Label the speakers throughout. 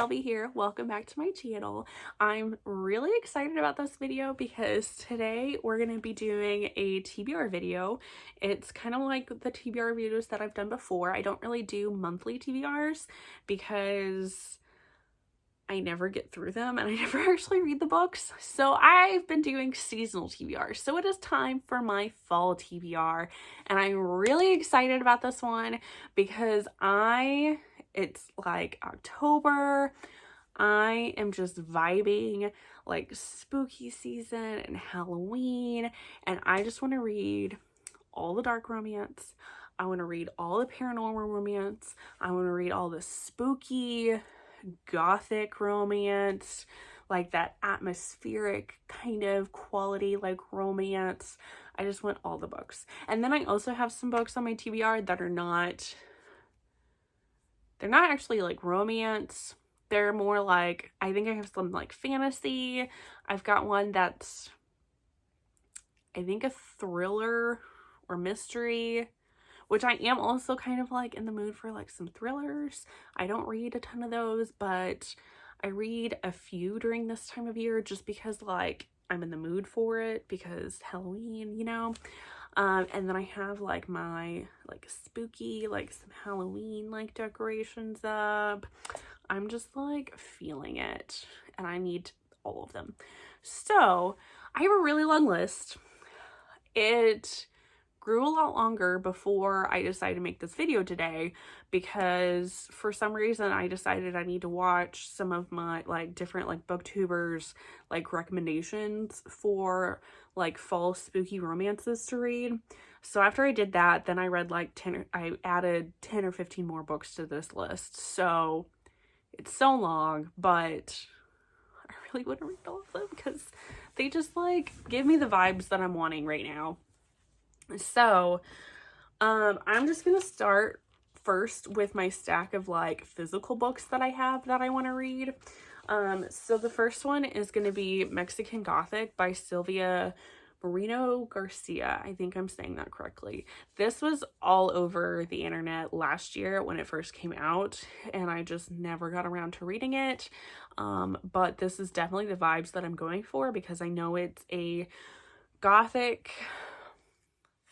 Speaker 1: Shelby here. Welcome back to my channel. I'm really excited about this video because today we're going to be doing a TBR video. It's kind of like the TBR videos that I've done before. I don't really do monthly TBRs because I never get through them and I never actually read the books. So I've been doing seasonal TBRs. So it is time for my fall TBR and I'm really excited about this one because it's like October. I am just vibing like spooky season and Halloween, and I just want to read all the dark romance. I want to read all the paranormal romance. I want to read all the spooky Gothic romance, like that atmospheric kind of quality like romance. I just want all the books. And then I also have some books on my TBR that they're not actually like romance. They're more like, I think I have some like fantasy. I've got one that's, I think, a thriller or mystery, which I am also kind of like in the mood for like some thrillers. I don't read a ton of those, but I read a few during this time of year just because like I'm in the mood for it because Halloween, you know. And then I have like my like spooky, like some Halloween like decorations up. I'm just like feeling it and I need all of them. So I have a really long list. It grew a lot longer before I decided to make this video today because for some reason I decided I need to watch some of my like different like booktubers like recommendations for like fall spooky romances to read. So after I did that, then I read like I added 10 or 15 more books to this list. So it's so long, but I really want to read all of them because they just like give me the vibes that I'm wanting right now. So I'm just gonna start first with my stack of like physical books that I have that I want to read. So the first one is going to be Mexican Gothic by Sylvia Moreno Garcia. I think I'm saying that correctly. This was all over the internet last year when it first came out, and I just never got around to reading it. But this is definitely the vibes that I'm going for because I know it's a Gothic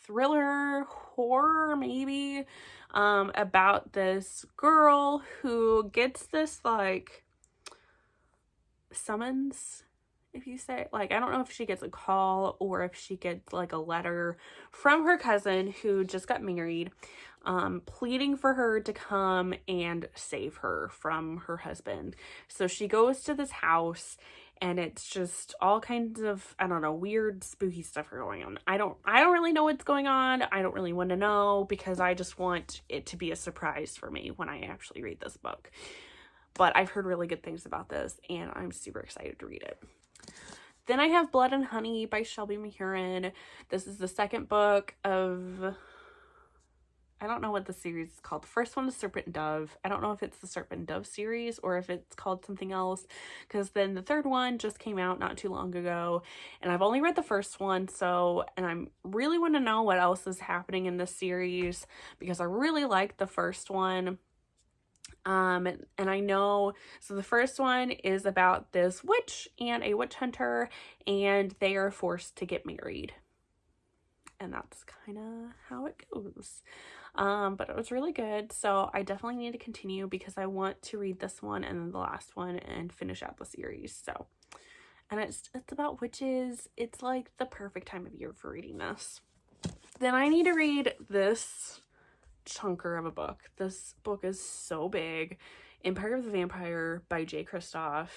Speaker 1: thriller, horror maybe, about this girl who gets this like summons, if you say, like, I don't know if she gets a call or if she gets like a letter from her cousin who just got married, pleading for her to come and save her from her husband. So she goes to this house and it's just all kinds of, I don't know, weird spooky stuff are going on. I don't really know what's going on. I don't really want to know because I just want it to be a surprise for me when I actually read this book. But I've heard really good things about this and I'm super excited to read it. Then I have Blood and Honey by Shelby Mahurin. This is the second book of, I don't know what the series is called. The first one is Serpent and Dove. I don't know if it's the Serpent and Dove series or if it's called something else, because then the third one just came out not too long ago and I've only read the first one, and I really want to know what else is happening in this series because I really liked the first one. And I know, so the first one is about this witch and a witch hunter and they are forced to get married. And that's kind of how it goes. But it was really good. So I definitely need to continue because I want to read this one and then the last one and finish out the series. So, and it's about witches. It's like the perfect time of year for reading this. Then I need to read this chunker of a book. This book is so big. Empire of the Vampire by J. Kristoff.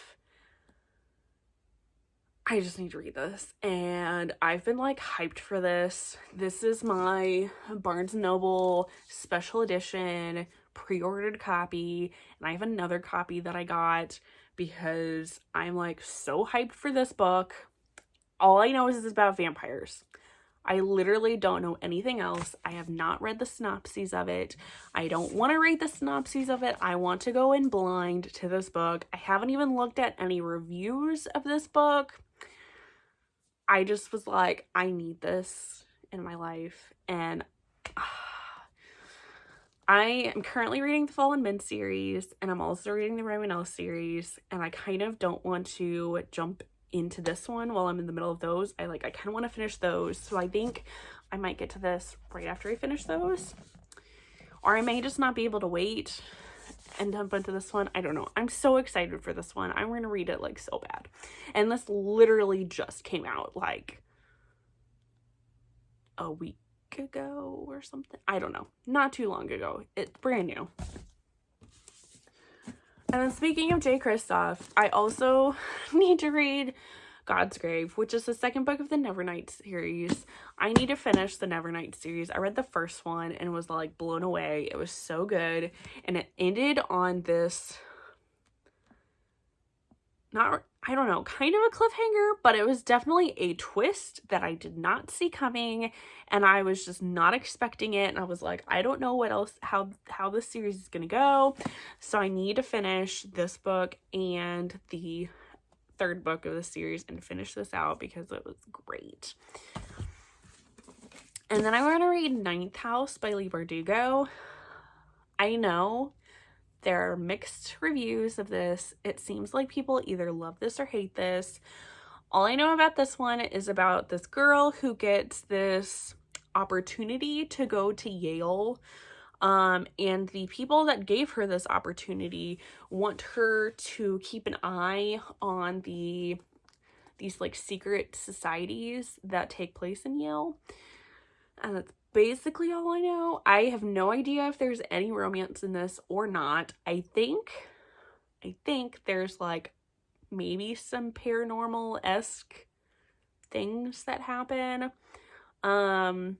Speaker 1: I just need to read this and I've been like hyped for this. This is my Barnes & Noble special edition pre-ordered copy, and I have another copy that I got because I'm like so hyped for this book. All I know is it's about vampires. I literally don't know anything else. I have not read the synopses of it. I don't want to read the synopses of it. I want to go in blind to this book. I haven't even looked at any reviews of this book. I just was like, I need this in my life. And I am currently reading the Fallen Men series, and I'm also reading the Romanelle series, and I kind of don't want to jump into this one while I'm in the middle of those. I kind of want to finish those, so I think I might get to this right after I finish those, or I may just not be able to wait and jump into this one. I don't know. I'm so excited for this one. I'm going to read it like so bad, and this literally just came out like a week ago or something. I don't know. Not too long ago. It's brand new. And then speaking of J. Kristoff, I also need to read God's Grave, which is the second book of the Nevernight series. I need to finish the Nevernight series. I read the first one and was like blown away. It was so good. And it ended on this, I don't know, kind of a cliffhanger, but it was definitely a twist that I did not see coming, and I was just not expecting it, and I was like, I don't know what else, how this series is gonna go, so I need to finish this book and the third book of the series and finish this out because it was great. And then I want to read Ninth House by Leigh Bardugo. I know there are mixed reviews of this. It seems like people either love this or hate this. All I know about this one is about this girl who gets this opportunity to go to Yale. And the people that gave her this opportunity want her to keep an eye on these like secret societies that take place in Yale. And that's basically all I know. I have no idea if there's any romance in this or not. I think there's like maybe some paranormal-esque things that happen. I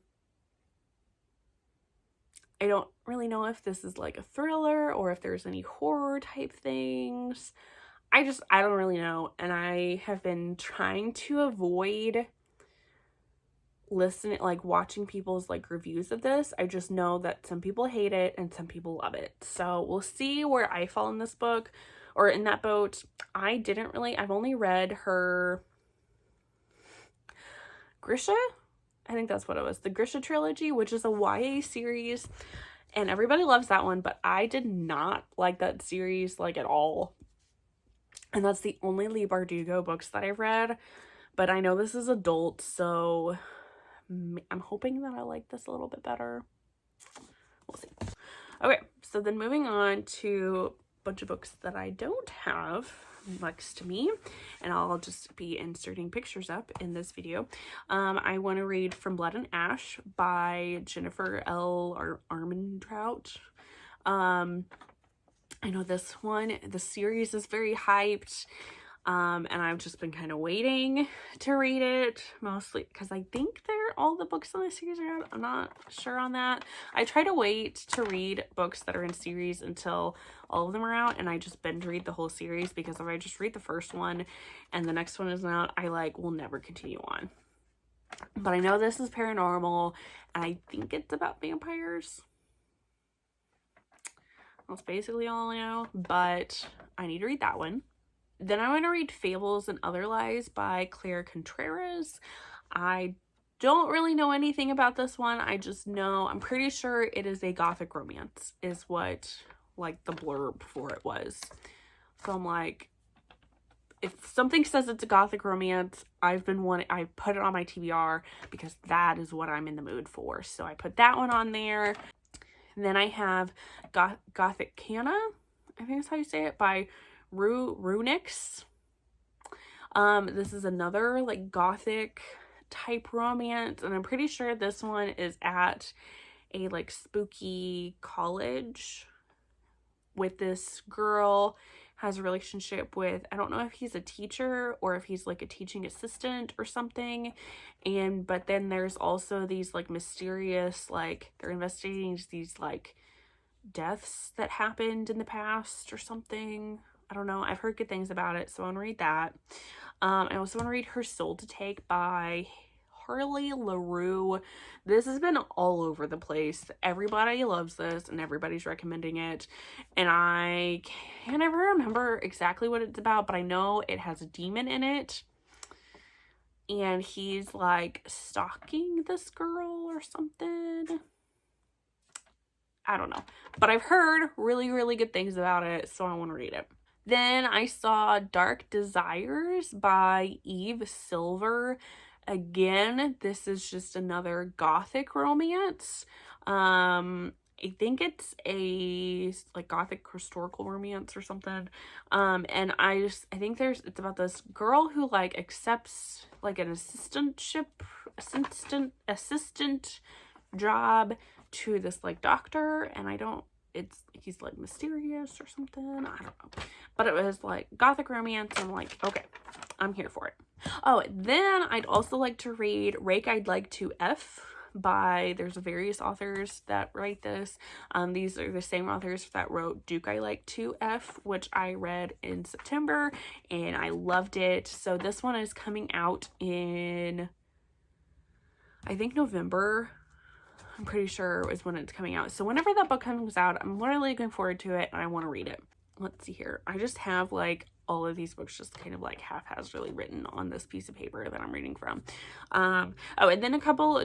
Speaker 1: don't really know if this is like a thriller or if there's any horror type things. I don't really know. And I have been trying to avoid watching people's like reviews of this. I just know that some people hate it and some people love it. So we'll see where I fall in this book or in that boat. I've only read her Grisha. I think that's what it was. The Grisha trilogy, which is a YA series, and everybody loves that one, but I did not like that series like at all. And that's the only Leigh Bardugo books that I've read, but I know this is adult, so I'm hoping that I like this a little bit better. We'll see. Okay, so then moving on to a bunch of books that I don't have next to me, and I'll just be inserting pictures up in this video. I want to read From Blood and Ash by Jennifer L. Armentrout. I know this one, the series is very hyped. And I've just been kind of waiting to read it, mostly because I think all the books in the series are out. I'm not sure on that. I try to wait to read books that are in series until all of them are out, and I just binge read the whole series, because if I just read the first one and the next one isn't out, I will never continue on. But I know this is paranormal, and I think it's about vampires. That's basically all I know, but I need to read that one. Then I want to read Fables and Other Lies by Claire Contreras. I don't really know anything about this one. I just know, I'm pretty sure it is a Gothic romance, is what the blurb for it was. So I'm like, if something says it's a Gothic romance, I put it on my TBR because that is what I'm in the mood for. So I put that one on there. And then I have Gothic Canna, I think that's how you say it, by Runix. This is another Gothic type romance, and I'm pretty sure this one is at a spooky college with this girl, has a relationship with, I don't know if he's a teacher or if he's a teaching assistant or something, but then there's also these mysterious they're investigating these deaths that happened in the past or something. I don't know. I've heard good things about it, so I want to read that. I also want to read Her Soul to Take by Harley LaRue. This has been all over the place. Everybody loves this and everybody's recommending it. And I can't ever remember exactly what it's about, but I know it has a demon in it. And he's stalking this girl or something. I don't know. But I've heard really, really good things about it, so I want to read it. Then I saw Dark Desires by Eve Silver. Again, this is just another Gothic romance. I think it's a like Gothic historical romance or something. And I think it's about this girl who like accepts like an assistant job to this like doctor, and he's like mysterious or something. I don't know. But it was like Gothic romance. I'm like, okay, I'm here for it. Oh, then I'd also like to read Rake I'd Like to F by, there's various authors that write this. These are the same authors that wrote Duke I Like to F, which I read in September and I loved it. So this one is coming out in, I think, November. I'm pretty sure is when it's coming out. So whenever that book comes out, I'm really looking forward to it and I want to read it. Let's see here. I just have like all of these books just kind of like haphazardly written on this piece of paper that I'm reading from. Oh, and then a couple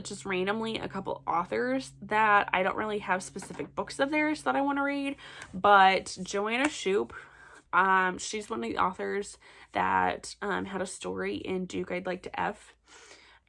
Speaker 1: authors that I don't really have specific books of theirs that I want to read, but Joanna Shoup, she's one of the authors that had a story in Duke I'd Like to F.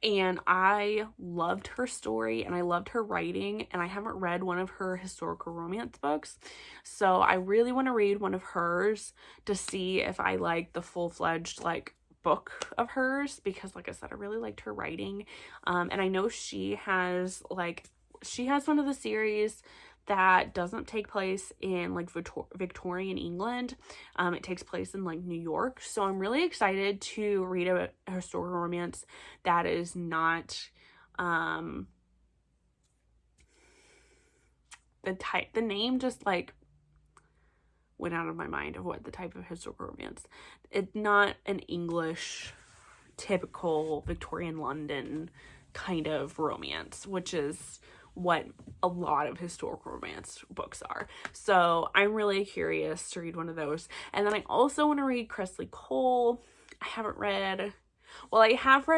Speaker 1: And I loved her story and I loved her writing, and I haven't read one of her historical romance books. So I really want to read one of hers to see if I like the full-fledged like book of hers, because like I said, I really liked her writing. And I know she has one of the series that doesn't take place in like Victorian England. It takes place in like New York. So I'm really excited to read a historical romance that is not the name just like went out of my mind of what the type of historical romance. It's not an English typical Victorian London kind of romance, which is what a lot of historical romance books are. So I'm really curious to read one of those. And then I also want to read Kresley Cole. I have read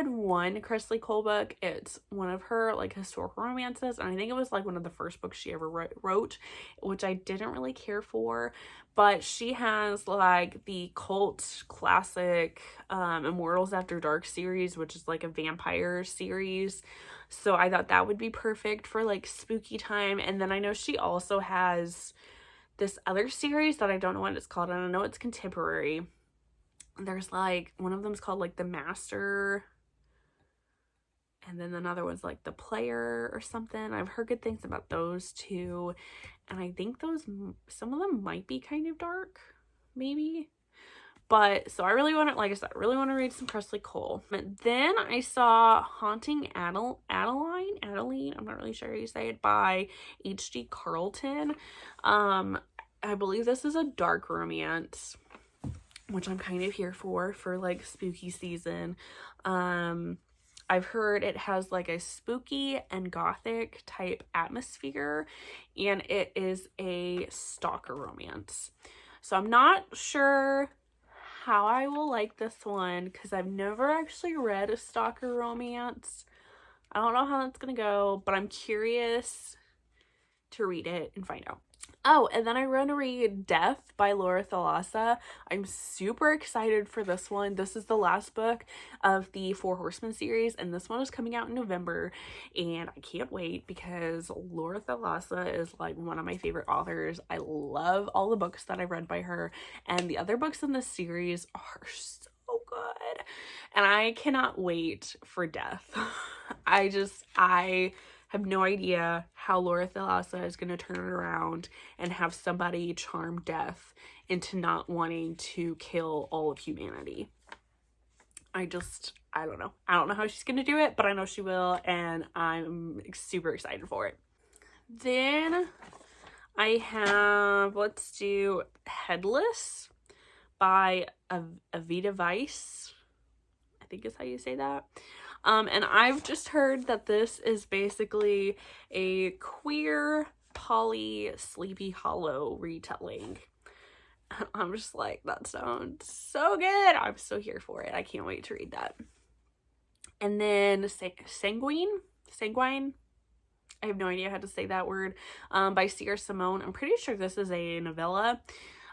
Speaker 1: one Kresley Cole book. It's one of her like historical romances, and I think it was like one of the first books she ever wrote, which I didn't really care for. But she has like the cult classic Immortals After Dark series, which is like a vampire series. So I thought that would be perfect for like spooky time. And then I know she also has this other series that I don't know what it's called. I don't know, it's contemporary. There's like, one of them's called like The Master, and then another one's like The Player or something. I've heard good things about those two, and I think some of them might be kind of dark, maybe. But so I really want to, like I said, I really want to read some Kresley Cole. But then I saw Haunting Adeline, I'm not really sure how you say it, by H.D. Carlton. I believe this is a dark romance, which I'm kind of here for like spooky season. I've heard it has like a spooky and Gothic type atmosphere, and it is a stalker romance. So I'm not sure how I will like this one, because I've never actually read a stalker romance. I don't know how that's gonna go, but I'm curious to read it and find out. Oh, and then I want to read Death by Laura Thalassa. I'm super excited for this one. This is the last book of the Four Horsemen series, and this one is coming out in November, and I can't wait because Laura Thalassa is like one of my favorite authors. I love all the books that I've read by her, and the other books in this series are so good, and I cannot wait for Death. I have no idea how Laura Thalassa is going to turn it around and have somebody charm Death into not wanting to kill all of humanity. I don't know. I don't know how she's going to do it, but I know she will, and I'm super excited for it. Then I have, let's do Headless by Avita Weiss. I think is how you say that. And I've just heard that this is basically a queer poly Sleepy Hollow retelling. I'm just like, that sounds so good. I'm so here for it. I can't wait to read that. And then Sanguine. I have no idea how to say that word, by Sierra Simone. I'm pretty sure this is a novella.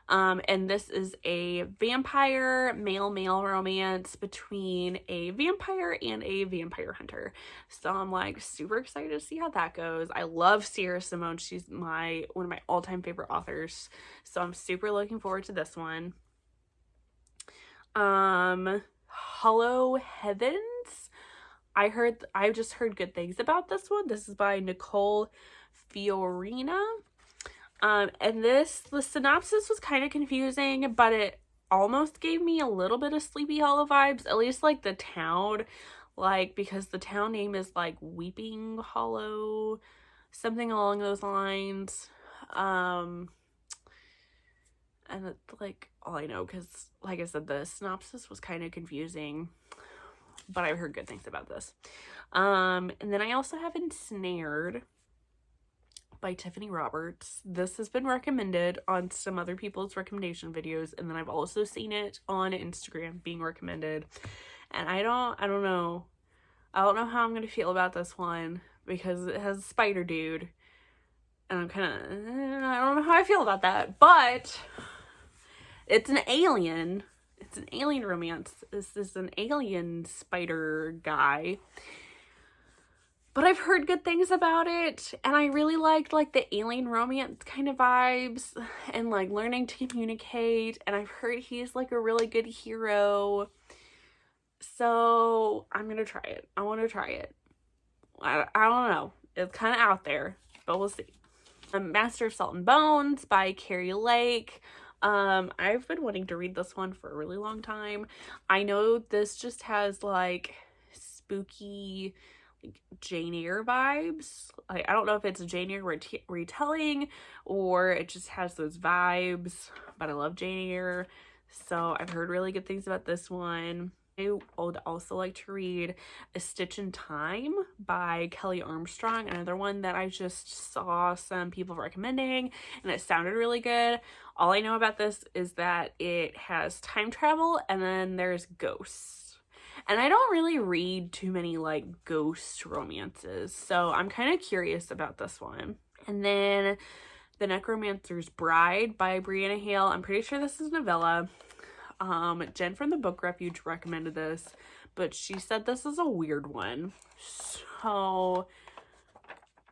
Speaker 1: And this is a vampire male-male romance between a vampire and a vampire hunter. So I'm like super excited to see how that goes. I love Sierra Simone. She's one of my all-time favorite authors. So I'm super looking forward to this one. Hollow Heavens. I've just heard good things about this one. This is by Nicole Fiorina. And the synopsis was kind of confusing, but it almost gave me a little bit of Sleepy Hollow vibes, at least like the town, like, because the town name is like Weeping Hollow, something along those lines. And it's like all I know, because like I said, the synopsis was kind of confusing, but I've heard good things about this. And then I also have Ensnared by Tiffany Roberts. This has been recommended on some other people's recommendation videos, and then I've also seen it on Instagram being recommended. And I don't know how I'm gonna feel about this one, because it has a spider dude, and I'm kind of, I don't know how I feel about that. But it's an alien romance. This is an alien spider guy. But I've heard good things about it, and I really liked like the alien romance kind of vibes and like learning to communicate, and I've heard he's like a really good hero. So I'm gonna try it. I want to try it. I don't know. It's kind of out there, but we'll see. Master of Salt and Bones by Carrie Lake. I've been wanting to read this one for a really long time. I know this just has like spooky Jane Eyre vibes. Like, I don't know if it's a Jane Eyre retelling or it just has those vibes, but I love Jane Eyre, so I've heard really good things about this one. I would also like to read A Stitch in Time by Kelly Armstrong, another one that I just saw some people recommending and it sounded really good. All I know about this is that it has time travel and then there's ghosts. And I don't really read too many like ghost romances, so I'm kind of curious about this one. And then The Necromancer's Bride by Brianna Hale. I'm pretty sure this is a novella. Jen from the Book Refuge recommended this, but she said this is a weird one. So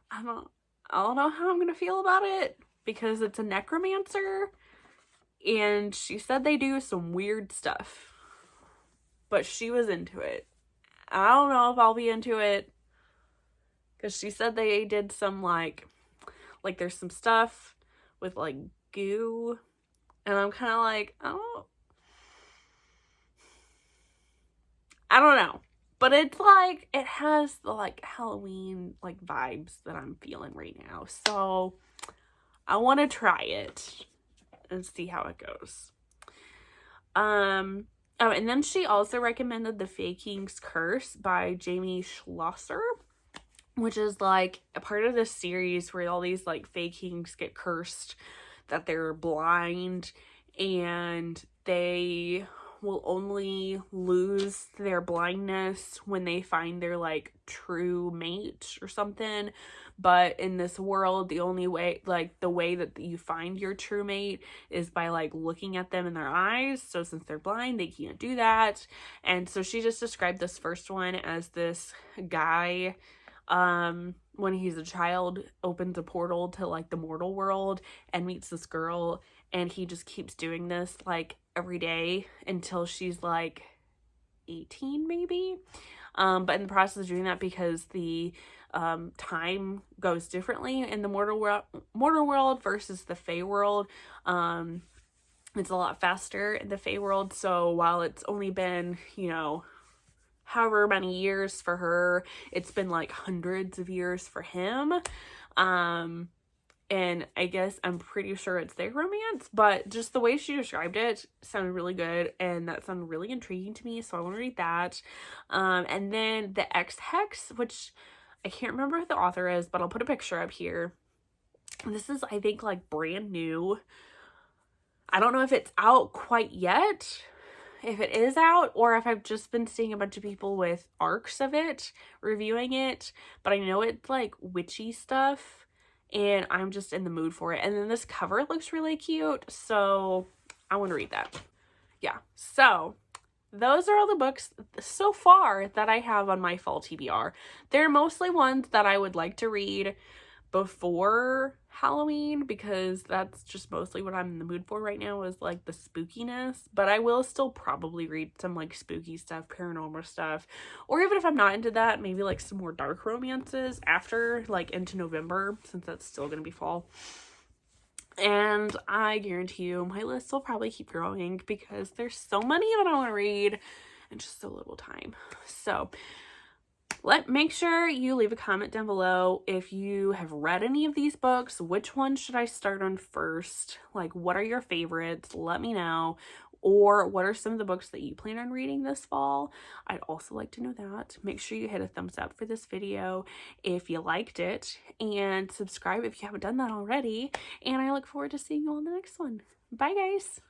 Speaker 1: I don't know how I'm gonna feel about it, because it's a necromancer and she said they do some weird stuff. But she was into it. I don't know if I'll be into it, because she said they did some like there's some stuff with like goo, and I'm kind of like, I don't know. But it's like, it has the like Halloween like vibes that I'm feeling right now. So I want to try it and see how it goes. Oh, and then she also recommended The Fae King's Curse by Jamie Schlosser, which is like a part of this series where all these like Fae Kings get cursed that they're blind, and they will only lose their blindness when they find their like true mate or something. But in this world, the only way, like the way that you find your true mate is by like looking at them in their eyes. So since they're blind, they can't do that. And so she just described this first one as this guy, when he's a child, opens a portal to like the mortal world and meets this girl, and he just keeps doing this like every day until she's like 18 maybe. But in the process of doing that, because the time goes differently in the mortal world versus the Fae world, it's a lot faster in the Fae world. So while it's only been, however many years for her, it's been like hundreds of years for him. And I guess I'm pretty sure it's their romance, but just the way she described it sounded really good, and that sounded really intriguing to me, so I want to read that. And then the xhex, which I can't remember who the author is, but I'll put a picture up here. This is, I think, like brand new. I don't know if it's out quite yet, if it is out or if I've just been seeing a bunch of people with arcs of it reviewing it, but I know it's like witchy stuff and I'm just in the mood for it. And then this cover looks really cute, so I want to read that. Yeah, so those are all the books so far that I have on my fall TBR. They're mostly ones that I would like to read before Halloween because that's just mostly what I'm in the mood for right now, is like the spookiness. But I will still probably read some like spooky stuff, paranormal stuff, or even if I'm not into that, maybe like some more dark romances after, like into November, since that's still gonna be fall. And I guarantee you my list will probably keep growing because there's so many that I want to read and just so little time. So make sure you leave a comment down below if you have read any of these books. Which one should I start on first? Like, what are your favorites? Let me know. Or what are some of the books that you plan on reading this fall? I'd also like to know that. Make sure you hit a thumbs up for this video if you liked it, and subscribe if you haven't done that already. And I look forward to seeing you on the next one. Bye, guys.